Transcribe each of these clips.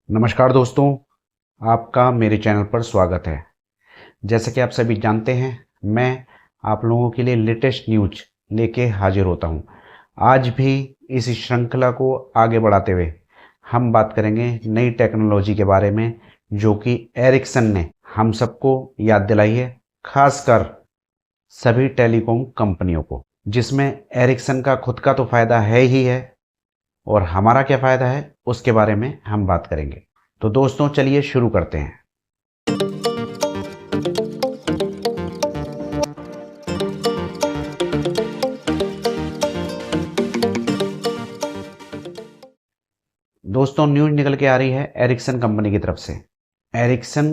नमस्कार दोस्तों, आपका मेरे चैनल पर स्वागत है। जैसा कि आप सभी जानते हैं, मैं आप लोगों के लिए लेटेस्ट न्यूज लेके हाजिर होता हूं। आज भी इस श्रृंखला को आगे बढ़ाते हुए हम बात करेंगे नई टेक्नोलॉजी के बारे में, जो कि एरिक्सन ने हम सबको याद दिलाई है, खासकर सभी टेलीकॉम कंपनियों को, जिसमें एरिक्सन का खुद का तो फायदा है ही है और हमारा क्या फ़ायदा है उसके बारे में हम बात करेंगे। तो दोस्तों चलिए शुरू करते हैं। दोस्तों न्यूज निकल के आ रही है एरिक्सन कंपनी की तरफ से। एरिक्सन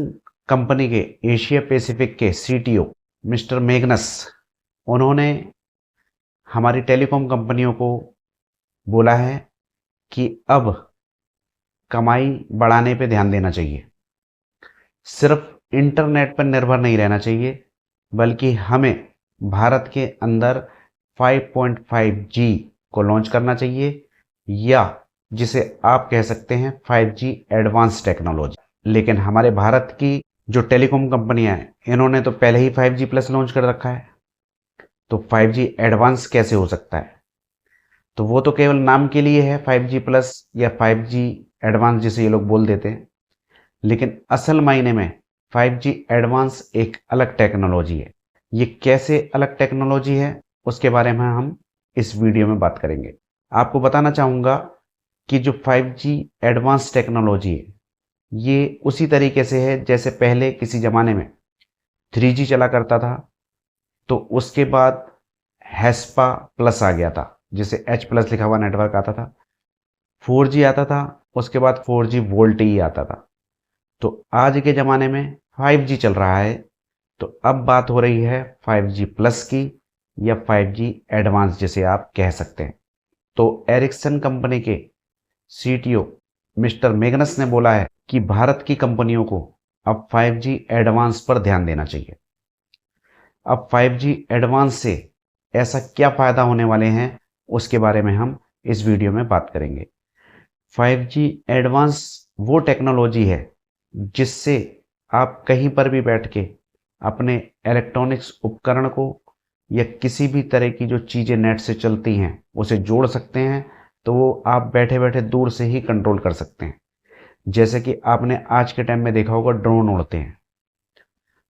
कंपनी के एशिया पैसिफिक के सीटीओ मिस्टर मैग्नस, उन्होंने हमारी टेलीकॉम कंपनियों को बोला है कि अब कमाई बढ़ाने पे ध्यान देना चाहिए। सिर्फ इंटरनेट पर निर्भर नहीं रहना चाहिए, बल्कि हमें भारत के अंदर 5.5G को लॉन्च करना चाहिए, या जिसे आप कह सकते हैं 5G एडवांस टेक्नोलॉजी। लेकिन हमारे भारत की जो टेलीकॉम कंपनियां हैं, इन्होंने तो पहले ही 5G प्लस लॉन्च कर रखा है, तो 5G एडवांस कैसे हो सकता है? तो वो तो केवल नाम के लिए है 5G प्लस या 5G एडवांस जिसे ये लोग बोल देते हैं, लेकिन असल मायने में 5G एडवांस एक अलग टेक्नोलॉजी है। ये कैसे अलग टेक्नोलॉजी है उसके बारे में हम इस वीडियो में बात करेंगे। आपको बताना चाहूँगा कि जो 5G एडवांस टेक्नोलॉजी है, ये उसी तरीके से है जैसे पहले किसी ज़माने में 3G चला करता था, तो उसके बाद हेस्पा प्लस आ गया था, जिसे H प्लस लिखा हुआ नेटवर्क आता था। 4G आता था, उसके बाद 4G वोल्टी आता था। तो आज के ज़माने में 5G चल रहा है, तो अब बात हो रही है 5G प्लस की या 5G एडवांस जिसे आप कह सकते हैं। तो एरिक्सन कंपनी के सीटीओ मिस्टर मैग्नस ने बोला है कि भारत की कंपनियों को अब 5G एडवांस पर ध्यान देना चाहिए। अब 5G एडवांस से ऐसा क्या फ़ायदा होने वाले हैं उसके बारे में हम इस वीडियो में बात करेंगे। 5G एडवांस वो टेक्नोलॉजी है जिससे आप कहीं पर भी बैठ के अपने इलेक्ट्रॉनिक्स उपकरण को या किसी भी तरह की जो चीज़ें नेट से चलती हैं उसे जोड़ सकते हैं, तो वो आप बैठे बैठे दूर से ही कंट्रोल कर सकते हैं। जैसे कि आपने आज के टाइम में देखा होगा, ड्रोन उड़ते हैं,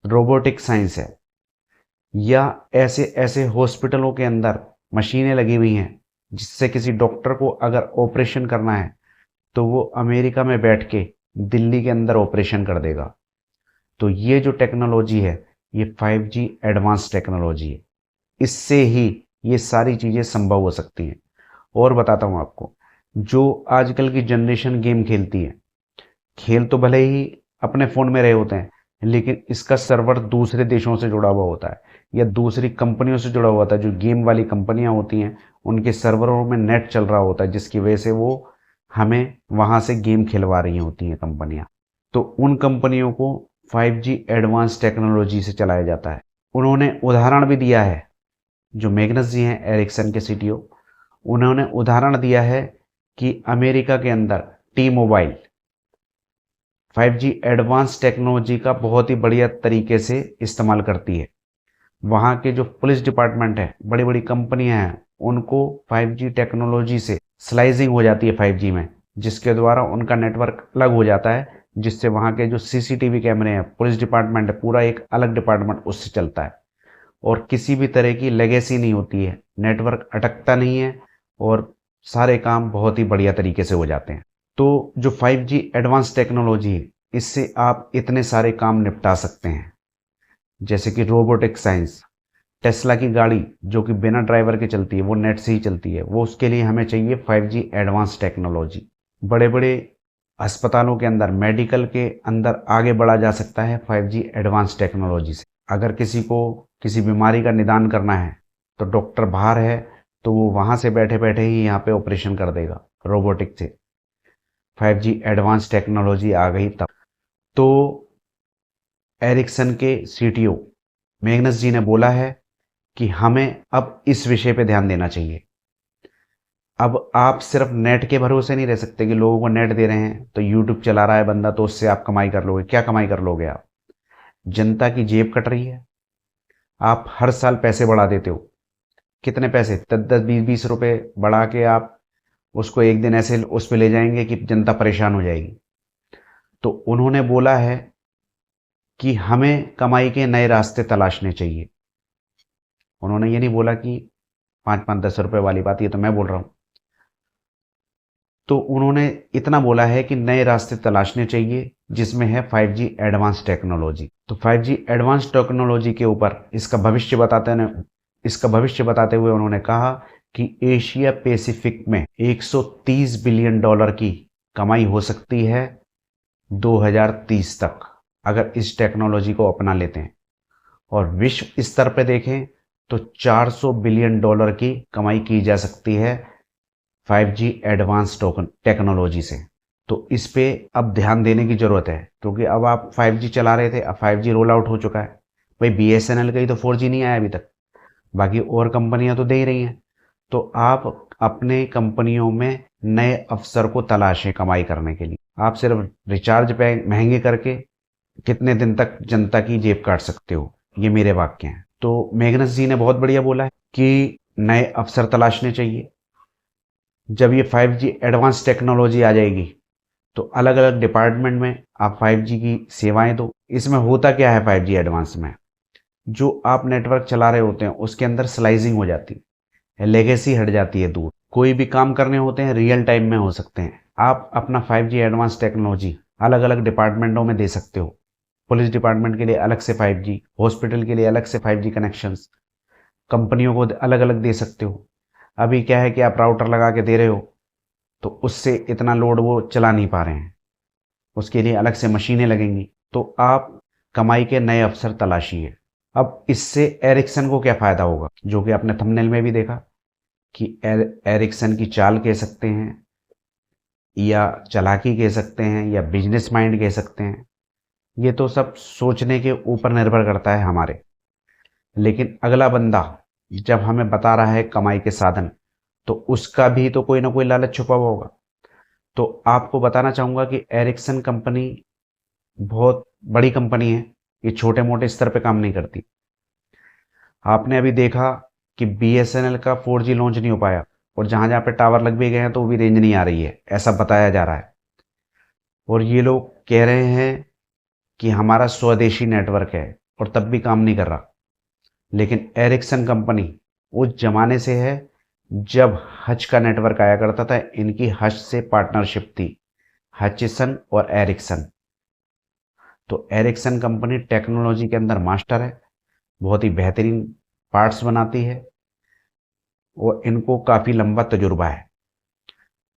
रोबोटिक साइंस है, या ऐसे ऐसे हॉस्पिटलों के अंदर मशीनें लगी हुई हैं जिससे किसी डॉक्टर को अगर ऑपरेशन करना है तो वो अमेरिका में बैठ के दिल्ली के अंदर ऑपरेशन कर देगा। तो ये जो टेक्नोलॉजी है, ये 5G एडवांस टेक्नोलॉजी है। इससे ही ये सारी चीज़ें संभव हो सकती हैं। और बताता हूँ आपको, जो आजकल की जनरेशन गेम खेलती है, खेल तो भले ही अपने फ़ोन में रहे होते हैं, लेकिन इसका सर्वर दूसरे देशों से जुड़ा हुआ होता है या दूसरी कंपनियों से जुड़ा हुआ होता है। जो गेम वाली कंपनियां होती हैं, उनके सर्वरों में नेट चल रहा होता है, जिसकी वजह से वो हमें वहाँ से गेम खिलवा रही होती हैं कंपनियां। तो उन कंपनियों को 5G एडवांस टेक्नोलॉजी से चलाया जाता है। उन्होंने उदाहरण भी दिया है, जो मैग्नस जी हैं एरिक्सन के सीटीओ, उन्होंने उदाहरण दिया है कि अमेरिका के अंदर T mobile 5G advance technology का बहुत ही बढ़िया तरीके से इस्तेमाल करती है। वहाँ के जो पुलिस डिपार्टमेंट है, बड़ी बड़ी कंपनियां हैं, उनको 5G टेक्नोलॉजी से स्लाइसिंग हो जाती है 5G में, जिसके द्वारा उनका नेटवर्क अलग हो जाता है, जिससे वहाँ के जो सीसीटीवी कैमरे हैं, पुलिस डिपार्टमेंट है, पूरा एक अलग डिपार्टमेंट उससे चलता है और किसी भी तरह की लेगेसी नहीं होती है, नेटवर्क अटकता नहीं है और सारे काम बहुत ही बढ़िया तरीके से हो जाते हैं। तो जो 5G एडवांस टेक्नोलॉजी है, इससे आप इतने सारे काम निपटा सकते हैं, जैसे कि रोबोटिक साइंस। टेस्ला की गाड़ी जो कि बिना ड्राइवर के चलती है, वो नेट से ही चलती है, वो उसके लिए हमें चाहिए 5G एडवांस टेक्नोलॉजी। बड़े बड़े अस्पतालों के अंदर, मेडिकल के अंदर आगे बढ़ा जा सकता है 5G एडवांस टेक्नोलॉजी से। अगर किसी को किसी बीमारी का निदान करना है तो डॉक्टर बाहर है, तो वो वहाँ से बैठे बैठे ही यहाँ पे ऑपरेशन कर देगा रोबोटिक से। 5G एडवांस टेक्नोलॉजी आ गई तब। तो एरिक्सन के सीटीओ मैग्नस जी ने बोला है कि हमें अब इस विषय पे ध्यान देना चाहिए। अब आप सिर्फ नेट के भरोसे नहीं रह सकते कि लोगों को नेट दे रहे हैं तो यूट्यूब चला रहा है बंदा तो उससे आप कमाई कर लोगे। क्या कमाई कर लोगे आप? जनता की जेब कट रही है। आप हर साल पैसे बढ़ा देते हो। कितने पैसे? 10-10 20-20 रुपए बढ़ा के आप उसको एक दिन ऐसे उस पे ले जाएंगे कि जनता परेशान हो जाएगी। तो उन्होंने बोला है कि हमें कमाई के नए रास्ते तलाशने चाहिए। उन्होंने ये नहीं बोला कि 5-5 10 रुपए वाली बात, ये तो मैं बोल रहा हूं। तो उन्होंने इतना बोला है कि नए रास्ते तलाशने चाहिए जिसमें है 5G एडवांस टेक्नोलॉजी। तो 5G एडवांस टेक्नोलॉजी के ऊपर इसका भविष्य बताते हुए उन्होंने कहा कि एशिया पैसिफिक में 130 बिलियन डॉलर की कमाई हो सकती है 2030 तक, अगर इस टेक्नोलॉजी को अपना लेते हैं। और विश्व स्तर पर देखें तो 400 बिलियन डॉलर की कमाई की जा सकती है 5G एडवांस टेक्नोलॉजी से। तो इस पे अब ध्यान देने की ज़रूरत है, क्योंकि अब आप 5G चला रहे थे, अब 5G रोल आउट हो चुका है। भाई BSNL का ही तो 4G नहीं आया अभी तक, बाकी और कंपनियां तो दे ही रही हैं। तो आप अपने कंपनियों में नए अवसर को तलाशें कमाई करने के लिए। आप सिर्फ रिचार्ज पे महंगे करके कितने दिन तक जनता की जेब काट सकते हो, ये मेरे वाक्य हैं। तो मेघनस जी ने बहुत बढ़िया बोला है कि नए अवसर तलाशने चाहिए। जब ये 5G एडवांस टेक्नोलॉजी आ जाएगी तो अलग अलग डिपार्टमेंट में आप 5G की सेवाएं दो। इसमें होता क्या है 5G एडवांस में, जो आप नेटवर्क चला रहे होते हैं उसके अंदर स्लाइसिंग हो जाती है, लेगेसी हट जाती है दूर। कोई भी काम करने होते हैं रियल टाइम में हो सकते हैं। आप अपना 5G एडवांस टेक्नोलॉजी अलग अलग डिपार्टमेंटों में दे सकते हो। पुलिस डिपार्टमेंट के लिए अलग से 5G, हॉस्पिटल के लिए अलग से 5G कनेक्शंस, कंपनियों को अलग अलग दे सकते हो। अभी क्या है कि आप राउटर लगा के दे रहे हो तो उससे इतना लोड वो चला नहीं पा रहे हैं, उसके लिए अलग से मशीनें लगेंगी। तो आप कमाई के नए अवसर तलाशिए। अब इससे एरिक्सन को क्या फ़ायदा होगा, जो कि आपने थंबनेल में भी देखा कि एरिक्सन की चाल कह सकते हैं या चालाकी कह सकते हैं या बिजनेस माइंड कह सकते हैं, ये तो सब सोचने के ऊपर निर्भर करता है हमारे। लेकिन अगला बंदा जब हमें बता रहा है कमाई के साधन, तो उसका भी तो कोई ना कोई लालच छुपा हुआ होगा। तो आपको बताना चाहूँगा कि एरिक्सन कंपनी बहुत बड़ी कंपनी है, ये छोटे मोटे स्तर पे काम नहीं करती। आपने अभी देखा कि BSNL का 4G लॉन्च नहीं हो पाया, और जहाँ जहाँ पे टावर लग भी गए हैं तो वो भी रेंज नहीं आ रही है, ऐसा बताया जा रहा है। और ये लोग कह रहे हैं कि हमारा स्वदेशी नेटवर्क है, और तब भी काम नहीं कर रहा। लेकिन एरिक्सन कंपनी उस जमाने से है जब हच का नेटवर्क आया करता था। इनकी हच से पार्टनरशिप थी, हचिसन और एरिक्सन। तो एरिक्सन कंपनी टेक्नोलॉजी के अंदर मास्टर है, बहुत ही बेहतरीन पार्ट्स बनाती है और इनको काफ़ी लंबा तजुर्बा है।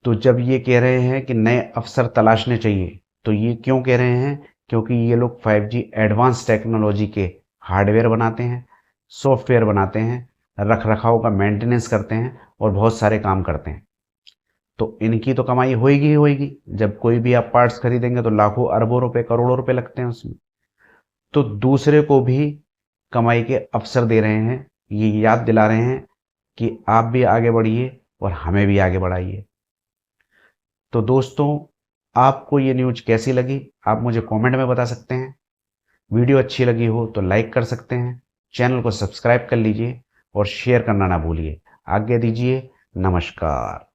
तो जब ये कह रहे हैं कि नए अवसर तलाशने चाहिए, तो ये क्यों कह रहे हैं? क्योंकि ये लोग 5G एडवांस टेक्नोलॉजी के हार्डवेयर बनाते हैं, सॉफ्टवेयर बनाते हैं, रख रखाव का मेंटेनेंस करते हैं और बहुत सारे काम करते हैं। तो इनकी तो कमाई होएगी ही होएगी। जब कोई भी आप पार्ट्स खरीदेंगे तो लाखों अरबों रुपए करोड़ों रुपए लगते हैं उसमें। तो दूसरे को भी कमाई के अवसर दे रहे हैं, ये याद दिला रहे हैं कि आप भी आगे बढ़िए और हमें भी आगे बढ़ाइए। तो दोस्तों, आपको ये न्यूज़ कैसी लगी आप मुझे कमेंट में बता सकते हैं। वीडियो अच्छी लगी हो तो लाइक कर सकते हैं, चैनल को सब्सक्राइब कर लीजिए और शेयर करना ना भूलिए। आज्ञा दीजिए, नमस्कार।